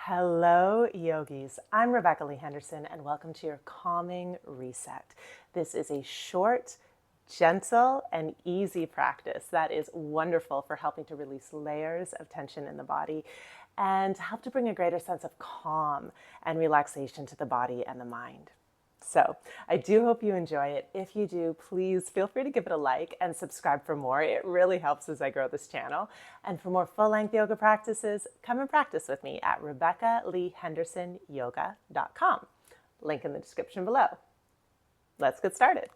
Hello, yogis. I'm Lee Henderson, and welcome to your Calming Reset. This is a short, gentle, and easy practice that is wonderful for helping to release layers of tension in the body and help to bring a greater sense of calm and relaxation to the body and the mind. So I do hope you enjoy it. If you do, please feel free to give it a like and subscribe for more. It really helps as I grow this channel. And for more full-length yoga practices, come and practice with me at RebeccaLeeHendersonYoga.com. Link in the description below. Let's get started.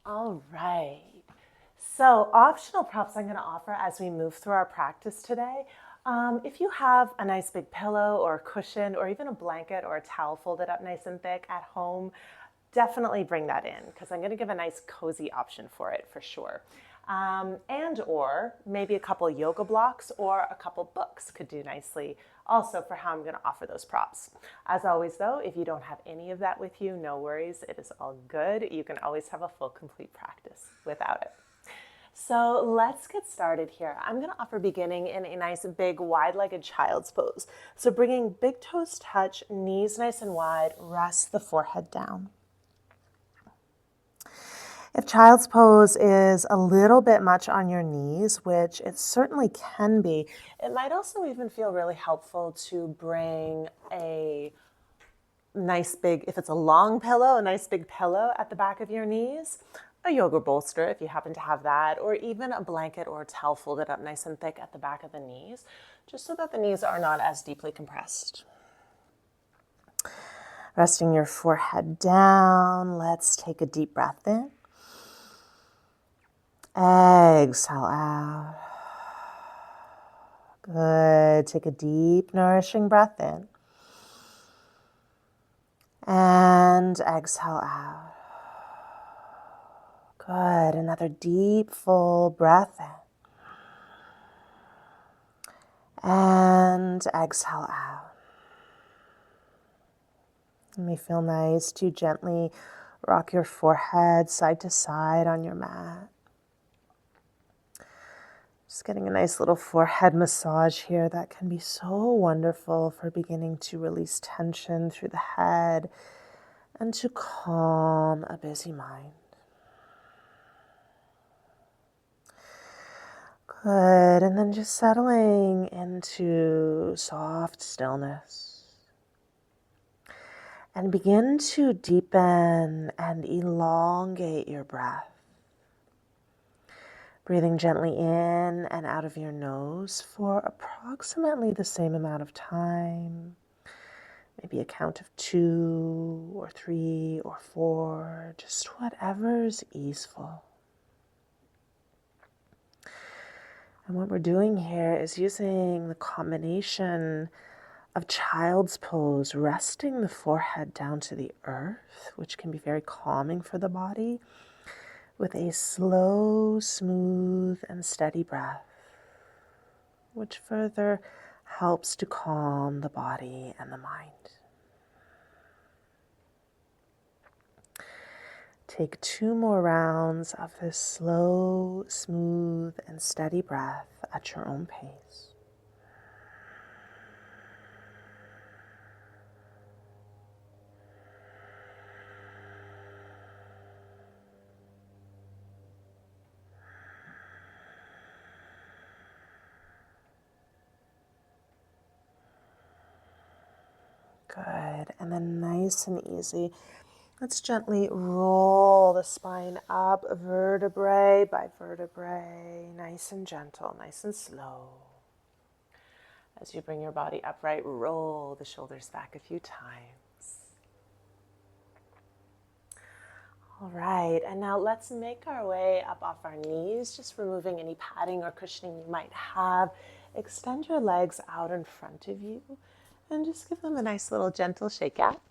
All right. So optional props I'm going to offer as we move through our practice today. If you have a nice big pillow or a cushion or even a blanket or a towel folded up nice and thick at home, definitely bring that in because I'm going to give a nice cozy option for it for sure. Or maybe a couple yoga blocks or a couple books could do nicely also for how I'm going to offer those props. As always though, if you don't have any of that with you, no worries. It is all good. You can always have a full complete practice without it. So let's get started here. I'm going to offer beginning in a nice big wide-legged child's pose. So bringing big toes touch, knees nice and wide, rest the forehead down. If child's pose is a little bit much on your knees, which it certainly can be, it might also even feel really helpful to bring a nice big, if it's a long pillow, a nice big pillow at the back of your knees, a yoga bolster if you happen to have that, or even a blanket or a towel folded up nice and thick at the back of the knees, just so that the knees are not as deeply compressed. Resting your forehead down, let's take a deep breath in. Exhale out. Good. Take a deep, nourishing breath in. And exhale out. Good. Another deep, full breath in. And exhale out. It may feel nice to gently rock your forehead side to side on your mat. Just getting a nice little forehead massage here that can be so wonderful for beginning to release tension through the head and to calm a busy mind. Good, and then just settling into soft stillness. And begin to deepen and elongate your breath. Breathing gently in and out of your nose for approximately the same amount of time. Maybe a count of 2 or 3 or 4, just whatever's easeful. And what we're doing here is using the combination of child's pose, resting the forehead down to the earth, which can be very calming for the body, with a slow, smooth, and steady breath, which further helps to calm the body and the mind. Take 2 more rounds of this slow, smooth, and steady breath at your own pace. Good, and then nice and easy. Let's gently roll the spine up vertebrae by vertebrae, nice and gentle, nice and slow. As you bring your body upright, roll the shoulders back a few times. All right, and now let's make our way up off our knees, just removing any padding or cushioning you might have. Extend your legs out in front of you and just give them a nice little gentle shake out.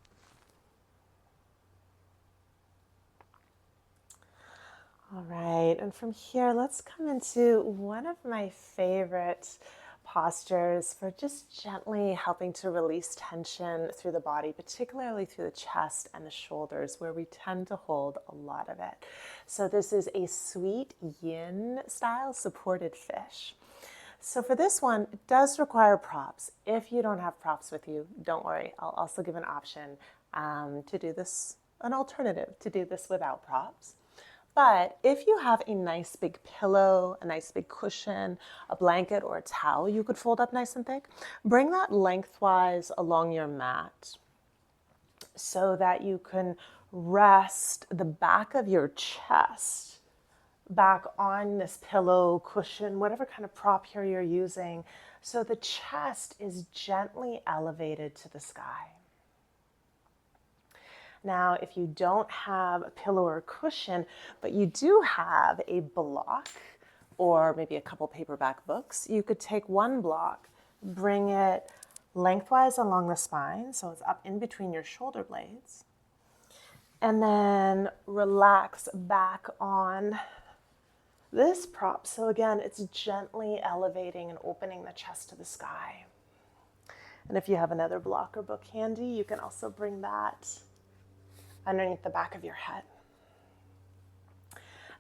All right, and from here, let's come into one of my favorite postures for just gently helping to release tension through the body, particularly through the chest and the shoulders, where we tend to hold a lot of it. So this is a sweet yin style supported fish. So for this one, it does require props. If you don't have props with you, don't worry. I'll also give an option to do this, an alternative to do this without props. But if you have a nice big pillow, a nice big cushion, a blanket or a towel you could fold up nice and thick, bring that lengthwise along your mat so that you can rest the back of your chest back on this pillow, cushion, whatever kind of prop here you're using, so the chest is gently elevated to the sky. Now, if you don't have a pillow or a cushion, but you do have a block or maybe a couple paperback books, you could take one block, bring it lengthwise along the spine, so it's up in between your shoulder blades, and then relax back on this prop. So again, it's gently elevating and opening the chest to the sky. And if you have another block or book handy, you can also bring that underneath the back of your head.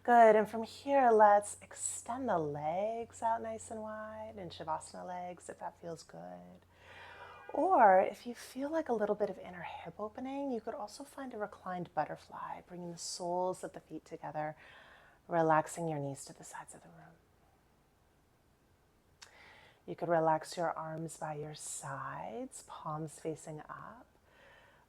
Good, and from here, let's extend the legs out nice and wide in Savasana legs if that feels good. Or if you feel like a little bit of inner hip opening, you could also find a reclined butterfly, bringing the soles of the feet together, relaxing your knees to the sides of the room. You could relax your arms by your sides, palms facing up.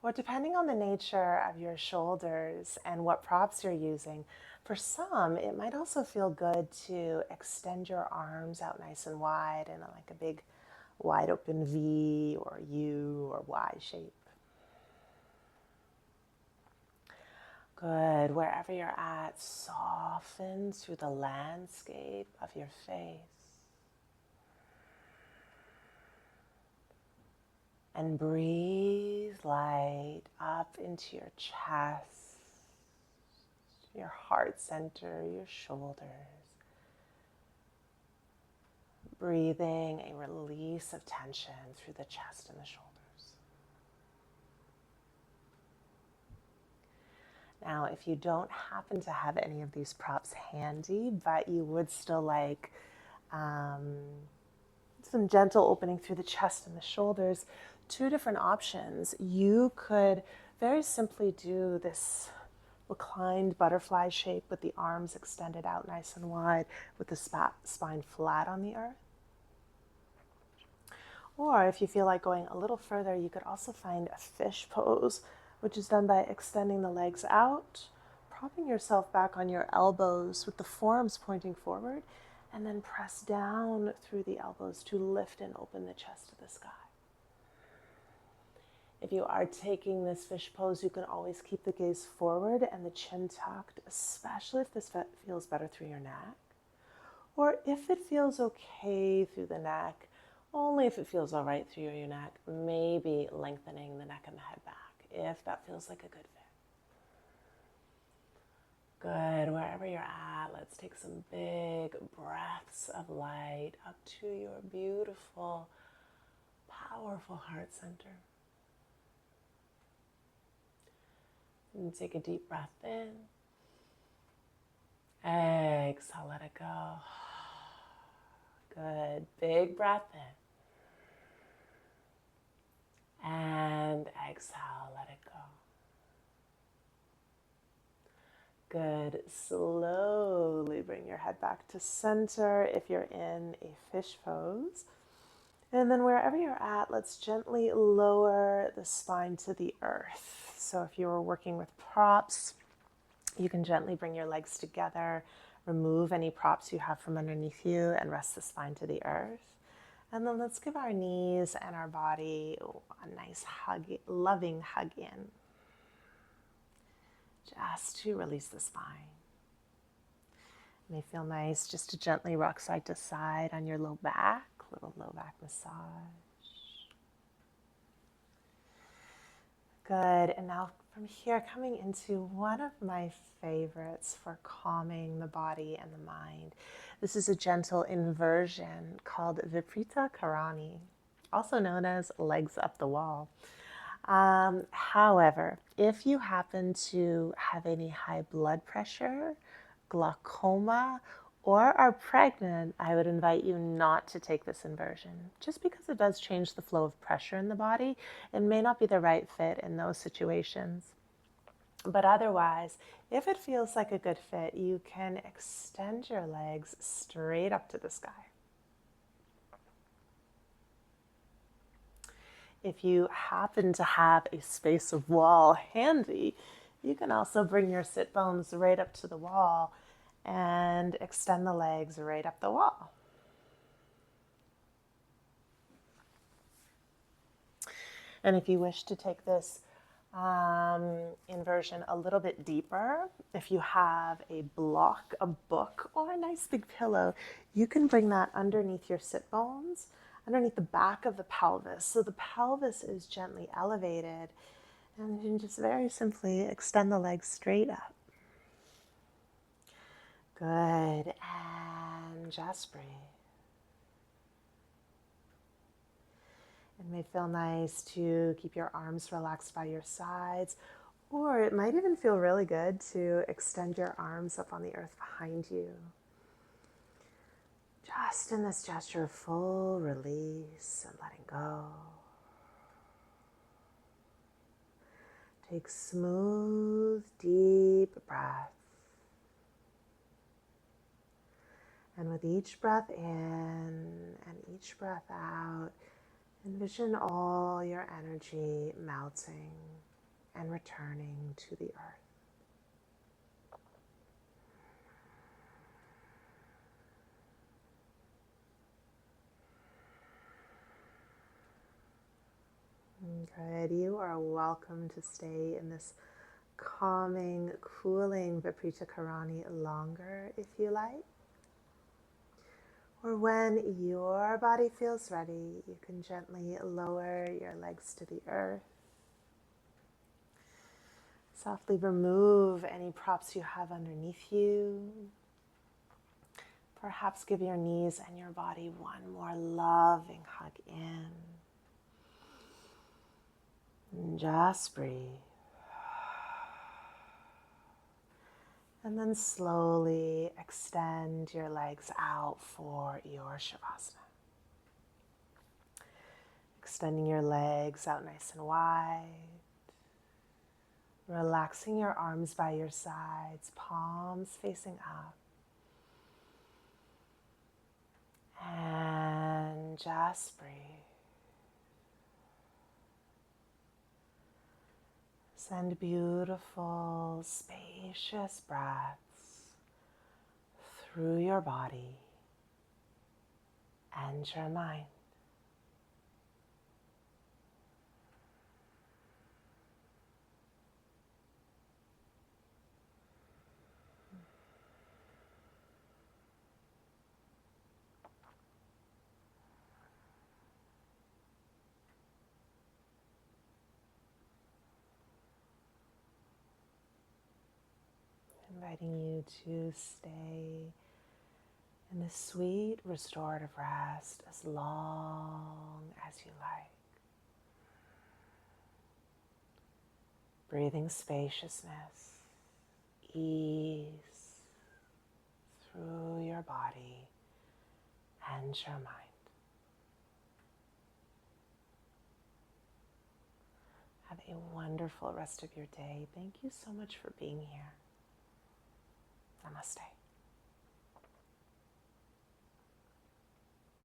Or depending on the nature of your shoulders and what props you're using, for some, it might also feel good to extend your arms out nice and wide in like a big wide open V or U or Y shape. Good. Wherever you're at, soften through the landscape of your face. And breathe light up into your chest, your heart center, your shoulders. Breathing a release of tension through the chest and the shoulders. Now, if you don't happen to have any of these props handy, but you would still like some gentle opening through the chest and the shoulders, two different options. You could very simply do this reclined butterfly shape with the arms extended out nice and wide with the spine flat on the earth. Or if you feel like going a little further, you could also find a fish pose, which is done by extending the legs out, propping yourself back on your elbows with the forearms pointing forward, and then press down through the elbows to lift and open the chest to the sky. If you are taking this fish pose, you can always keep the gaze forward and the chin tucked, especially if this feels better through your neck. Or if it feels okay through the neck, only if it feels all right through your neck, maybe lengthening the neck and the head back, if that feels like a good fit. Good, wherever you're at, let's take some big breaths of light up to your beautiful, powerful heart center. And take a deep breath in. Exhale, let it go. Good, big breath in. And exhale, let it go. Good. Slowly bring your head back to center if you're in a fish pose. And then wherever you're at, let's gently lower the spine to the earth. So if you were working with props, you can gently bring your legs together, remove any props you have from underneath you, and rest the spine to the earth. And then let's give our knees and our body a nice hug, loving hug in. Just to release the spine. It may feel nice just to gently rock side to side on your low back, little low back massage. Good, and now from here, coming into one of my favorites for calming the body and the mind. This is a gentle inversion called Viparita Karani, also known as legs up the wall. However, if you happen to have any high blood pressure, glaucoma, or are pregnant, I would invite you not to take this inversion, just because it does change the flow of pressure in the body. It may not be the right fit in those situations. But otherwise, if it feels like a good fit, you can extend your legs straight up to the sky. If you happen to have a space of wall handy, you can also bring your sit bones right up to the wall and extend the legs right up the wall. And if you wish to take this inversion a little bit deeper, if you have a block, a book, or a nice big pillow, you can bring that underneath your sit bones, underneath the back of the pelvis. So the pelvis is gently elevated, and you can just very simply extend the legs straight up. Good, and just breathe. It may feel nice to keep your arms relaxed by your sides, or it might even feel really good to extend your arms up on the earth behind you. Just in this gesture of full release and letting go. Take smooth, deep breaths. And with each breath in and each breath out, envision all your energy melting and returning to the earth. Good. You are welcome to stay in this calming, cooling Viparita Karani longer if you like. Or when your body feels ready, you can gently lower your legs to the earth. Softly remove any props you have underneath you. Perhaps give your knees and your body one more loving hug in. And just breathe. And then slowly extend your legs out for your Shavasana. Extending your legs out nice and wide. Relaxing your arms by your sides, palms facing up. And just breathe. Send beautiful, spacious breaths through your body and your mind. Inviting you to stay in this sweet restorative rest as long as you like. Breathing spaciousness, ease through your body and your mind. Have a wonderful rest of your day. Thank you so much for being here. Namaste.